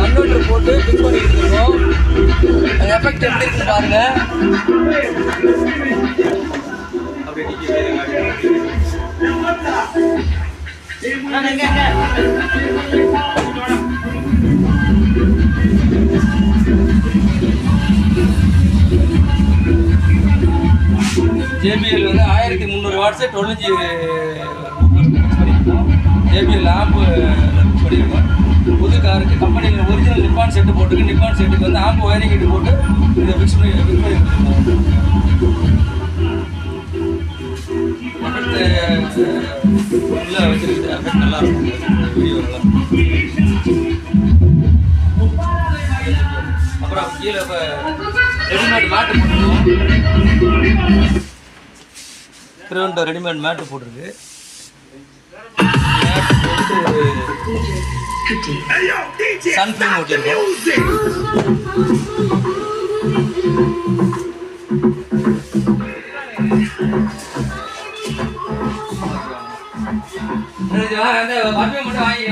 Converter போட்டு fix பண்ணிக்கிட்டு இருக்கோம். எஃபெக்ட் எப்படி இருக்குன்னு பாருங்க. JBL வந்து 1300 வாட்ஸ் 12 பண்ணியிருக்கோம். JBL ஆம்பு பண்ணியிருக்கோம். புது காருக்கு கம்பெனியில் ஒரிஜினல் நிப்பான் செட்டு போட்டுருக்கு. நிப்பான் செட்டுக்கு வந்து ஆம்பு ஒயரிங் கிட்ட போட்டு இதை ஃபிக்ஸ் பண்ணி கொடுத்துருக்கோம். உள்ளே வச்சுருக்குது. எஃபெக்ட் நல்லா இருக்கும். வீடியோ நல்லா அப்புறம் கீழே இப்போ ரெடிமேட் மேட்டு போட்டுருக்கோம். ரெடிமேட் மேட்டு போட்டிருக்கு. சன் ஃபிலிம் ஓட்டிருக்கோம். மட்டும் வாங்கி